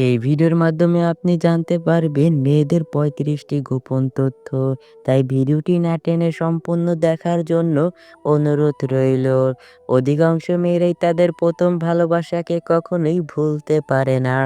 এই ভিডিওর মাধ্যমে আপনি জানতে পারবেন মেয়েদের ৩৫টি গোপন তথ্য। তাই ভিডিওটি না টেনে সম্পূর্ণ দেখার জন্য অনুরোধ রইল। অধিকাংশ মেয়েরাই তাদের ১ম ভালোবাসাকে কখনোই ভুলতে পারে না।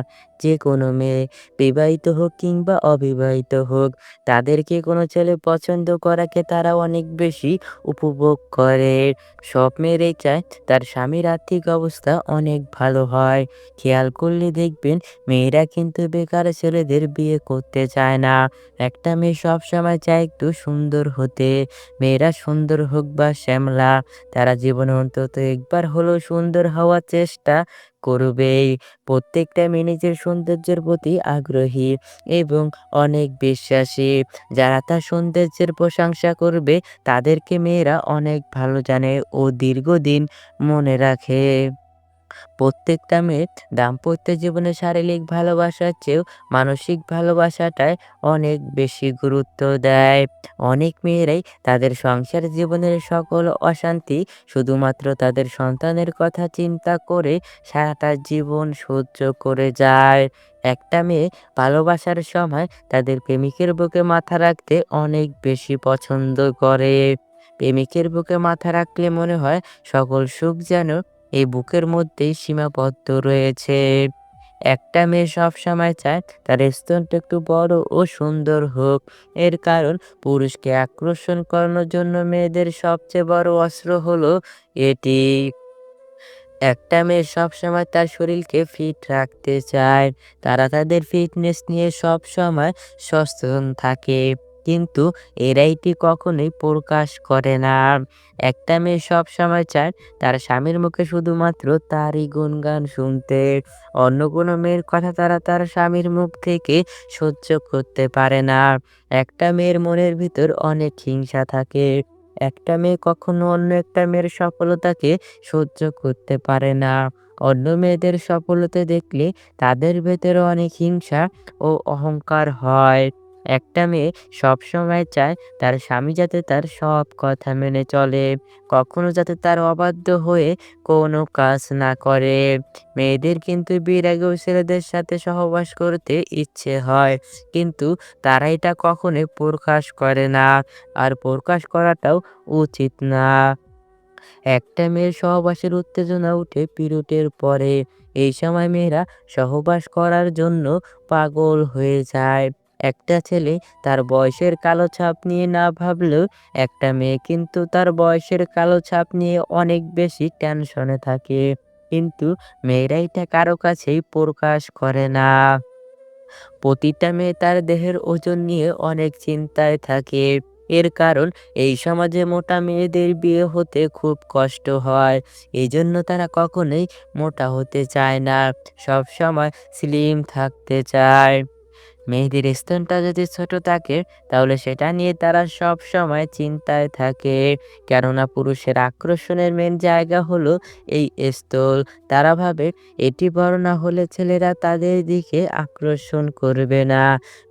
যে কোনো মেয়ে, বিবাহিত হোক কিংবা অবিবাহিত হোক, তাদেরকে কোনো ছেলে পছন্দ করাকে তারা অনেক বেশি উপভোগ করে। সব মেয়েরাই চায় তার স্বামীর আর্থিক অবস্থা অনেক ভালো হয়। খেয়াল করলে দেখবেন মেয়েরা কিন্তু বেকার ছেলেদের বিয়ে করতে চায় না। একটা মেয়ে সবসময় চায় একটু সুন্দর হতে। মেয়েরা সুন্দর হোক বা শ্যামলা, তারা জীবনে অন্তত একবার হলেও সুন্দর হওয়ার চেষ্টা করবেই। প্রত্যেকটা মেয়ে নিজের সৌন্দর্যের প্রতি আগ্রহী এবং অনেক বিশ্বাসী। যারা তার সৌন্দর্যের প্রশংসা করবে তাদেরকে মেয়েরা অনেক ভালো জানে ও দীর্ঘদিন মনে রাখে। প্রত্যেকটা মেয়ে দাম্পত্য জীবনে শারীরিক ভালোবাসার চেয়েও মানসিক ভালোবাসাটায় অনেক বেশি গুরুত্ব দেয়। অনেক মেয়েরাই তাদের সংসার জীবনের সকল অশান্তি শুধুমাত্র তাদের সন্তানের কথা চিন্তা করে সারাটা জীবন সহ্য করে যায়। একটা মেয়ে ভালোবাসার সময় তাদের প্রেমিকের বুকে মাথা রাখতে অনেক বেশি পছন্দ করে। প্রেমিকের বুকে মাথা রাখলে মনে হয় সকল সুখ যেন এই বুকের মধ্যেই সীমাবদ্ধ রয়েছে। একটা মেয়ে সবসময় চায় তার স্তনটা একটু বড় ও সুন্দর হোক। এর কারণ পুরুষকে আকর্ষণ করানোর জন্য মেয়েদের সবচেয়ে বড় অস্ত্র হলো এটি। একটা মেয়ে সবসময় তার শরীরকে ফিট রাখতে চায়। তারা তাদের ফিটনেস নিয়ে সবসময় সচেতন থাকে। কিন্তু এরা এটি কখনোই প্রকাশ করে না। একটা মেয়ে সবসময় চায় তার স্বামীর মুখে শুধুমাত্র তারই গুণগান শুনতে। অন্য কোনো মেয়ের কথা তারা তার স্বামীর মুখ থেকে সহ্য করতে পারে না। একটা মেয়ের মনের ভিতর অনেক হিংসা থাকে। একটা মেয়ে কখনো অন্য একটা মেয়ের সফলতাকে সহ্য করতে পারে না। অন্য মেয়েদের সফলতা দেখলে তাদের ভেতরে অনেক হিংসা ও অহংকার হয়। একটা মেয়ে সবসময় চায় তার স্বামী যাতে তার সব কথা মেনে চলে, কখনো যাতে তার অবাধ্য হয়ে কোনো কাজ না করে। মেয়েদের কিন্তু বিয়ের আগেও ছেলেদের সাথে সহবাস করতে ইচ্ছে হয়, কিন্তু তারা এটা কখনোই প্রকাশ করে না, আর প্রকাশ করাটাও উচিত না। একটা মেয়ের সহবাসের উত্তেজনা উঠে পিরিয়ডের পরে। এই সময় মেয়েরা সহবাস করার জন্য পাগল হয়ে যায়। একটা ছেলে তার বয়সের কালো ছাপ নিয়ে না ভাবলেও একটা মেয়ে কিন্তু তার বয়সের কালো ছাপ নিয়ে অনেক বেশি টেনশনে থাকে। কিন্তু মেয়েরা এটা কারো কাছেই প্রকাশ করে না। প্রতিটা মেয়ে তার দেহের ওজন নিয়ে অনেক চিন্তায় থাকে। এর কারণ এই সমাজে মোটা মেয়েদের বিয়ে হতে খুব কষ্ট হয়। এজন্য তারা কখনোই মোটা হতে চায় না। সবসময় স্লিম থাকতে চায়। মেয়েদের স্তনটা যদি ছোট থাকে তাহলে সেটা নিয়ে তারা সবসময় চিন্তায় থাকে। কেননা পুরুষের আকর্ষণের মেইন জায়গা হলো এই স্তন। তারা ভাবে এটি বড় না হলে ছেলেরা তাদের দিকে আকর্ষণ করবে না।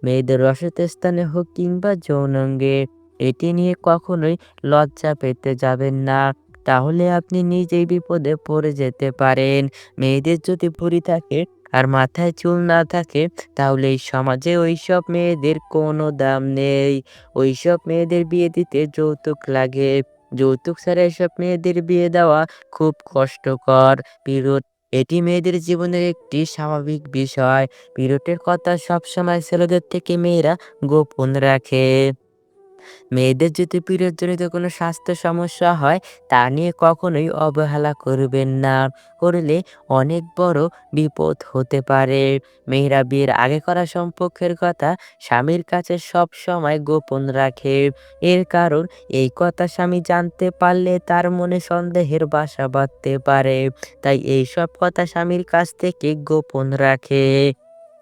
মেয়েদের রসিত স্থানে হোক কিংবা যৌনাঙ্গে, এটি নিয়ে কখনোই লজ্জা পেতে যাবেন না। তাহলে আপনি নিজেই বিপদে পড়ে যেতে পারেন। মেয়েদের যদি ভুঁড়ি থাকে আর মাথায় চুল না থাকে তাহলে এই সমাজে ওইসব মেয়েদের কোনো দাম নেই। ওইসব মেয়েদের বিয়ে দিতে যৌতুক লাগে। যৌতুক ছাড়া এসব মেয়েদের বিয়ে দেওয়া খুব কষ্টকর। পিরুত, এটি মেয়েদের জীবনের একটি স্বাভাবিক বিষয়। পিরুতের কথা সবসময় ছেলেদের থেকে মেয়েরা গোপন রাখে। মেয়েদের যদি পিরিয়ডজনিত কোনো স্বাস্থ্য সমস্যা হয় তা নিয়ে কখনোই অবহেলা করবেন না। করলে অনেক বড় বিপদ হতে পারে। মেয়েরা বিয়ের আগে করা সম্পর্কের কথা স্বামীর কাছে সবসময় গোপন রাখে। এর কারণ এই কথা স্বামী জানতে পারলে তার মনে সন্দেহের বাসা বাঁধতে পারে। তাই এইসব কথা স্বামীর কাছ থেকে গোপন রাখে।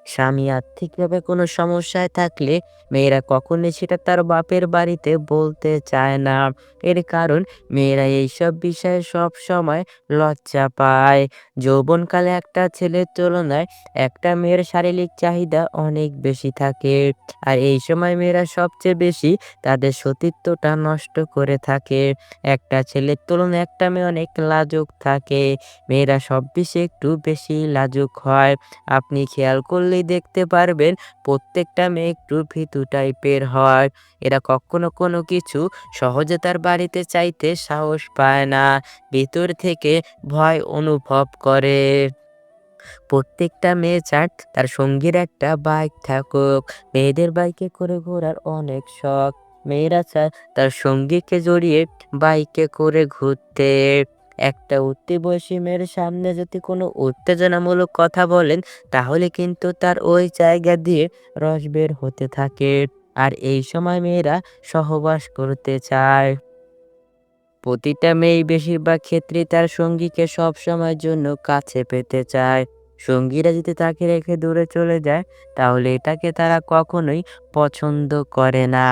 স্বামী আর্থিকভাবে কোনো সমস্যায় থাকলে মেয়েরা কখনোই সেটা তার বাপের বাড়িতে বলতে চায় না। এর কারণ মেয়েরা এইসব বিষয়ে সবসময় লজ্জা পায়। যৌবনকালে একটা ছেলের তুলনায় একটা মেয়ের শারীরিক চাহিদা অনেক বেশি থাকে। আর এই সময় মেয়েরা সবচেয়ে বেশি তাদের সতীত্বটা নষ্ট করে থাকে। একটা ছেলের তুলনায় একটা মেয়ে অনেক লাজুক থাকে। মেয়েরা সব বিষয়ে একটু বেশি লাজুক হয়। আপনি খেয়াল করলেই দেখতে পারবেন প্রত্যেকটা মেয়ে একটু ভীতু টাইপের হয়। এরা কখনো কোনো কিছু সহজে তার বাড়িতে চাইতে সাহস পায় না। ভিতর থেকে ভয় অনুভব করে। প্রত্যেকটা মেয়ে চায় তার সঙ্গীর একটা বাইক থাকুক। মেয়েদের বাইকে করে ঘোরার অনেক শখ। মেয়েরা চায় তার সঙ্গীকে জড়িয়ে বাইকে করে ঘুরতে। একটা উঠতি বয়সী মেয়ের সামনে যদি কোনো উত্তেজনামূলক কথা বলেন, তাহলে কিন্তু তার ওই জায়গা দিয়ে রস বের হতে থাকে। আর এই সময় মেয়েরা সহবাস করতে চায়। প্রতিটা মেয়েই বেশিরভাগ ক্ষেত্রেই তার সঙ্গীকে সবসময়ের জন্য কাছে পেতে চায়। সঙ্গীরা যদি তাকে রেখে দূরে চলে যায়, তাহলে এটাকে তারা কখনোই পছন্দ করে না।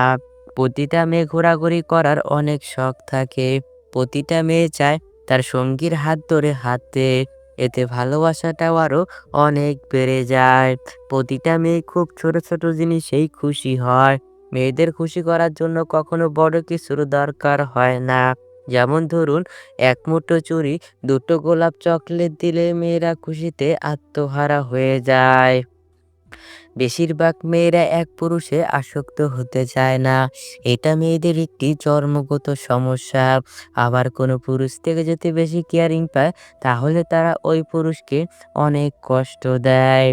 প্রতিটা মেয়ে ঘোরাঘুরি করার অনেক শখ থাকে। প্রতিটা মেয়ে চায় তার সঙ্গীর হাত ধরে হাঁটতে। এতে ভালোবাসাটাও আরো অনেক বেড়ে যায়। প্রতিটা মেয়ে খুব ছোট ছোট জিনিসেই খুশি হয়। মেয়েদের খুশি করার জন্য কখনো বড় কিছুর দরকার হয় না। যেমন ধরুন, এক মুঠো চুড়ি, দুটো গোলাপ চকলেট দিলে মেয়েরা খুশিতে আত্মহারা হয়ে যায়। বেশিরভাগ মেয়েরা এক পুরুষে আসক্ত হতে চায় না। এটা মেয়েদের একটি জন্মগত সমস্যা। আবার কোনো পুরুষ থেকে যদি বেশি কেয়ারিং পায়, তাহলে তারা ওই পুরুষকে অনেক কষ্ট দেয়।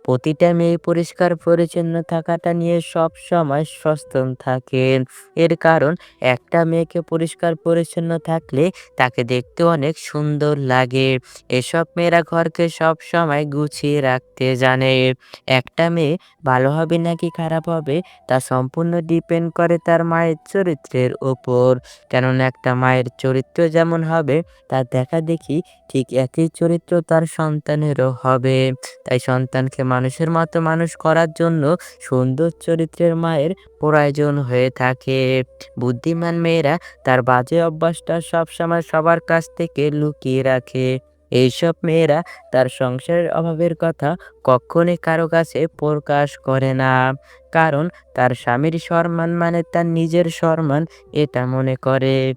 প্রতিটা মেয়ে পরিষ্কার পরিচ্ছন্ন থাকাটা নিয়ে সবসময় সচেতন থাকেন। এর কারণ একটা মেয়েকে পরিষ্কার পরিচ্ছন্ন থাকলে তাকে দেখতে অনেক সুন্দর লাগে। এসব মেয়েরা ঘরকে সবসময় গুছিয়ে রাখতে জানে। একটা মেয়ে ভালো হবে নাকি খারাপ হবে তা সম্পূর্ণ ডিপেন্ড করে তার মায়ের চরিত্রের ওপর। কেননা একটা মায়ের চরিত্র যেমন হবে, তার দেখাদেখি ঠিক একই চরিত্র তার সন্তানেরও হবে। তাই সন্তানকে মানুষের মতো মানুষ করার জন্য সুন্দর চরিত্রের মায়ের প্রয়োজন হয়ে থাকে। বুদ্ধিমান মেয়েরা তার বাজে অভ্যাসটা সবসময় সবার কাছ থেকে লুকিয়ে রাখে। এইসব মেয়েরা তার সংসারের অভাবের কথা কখনোই কারো কাছে প্রকাশ করে না। কারণ তার স্বামীর সম্মান মানে তার নিজের সম্মান, এটা মনে করে।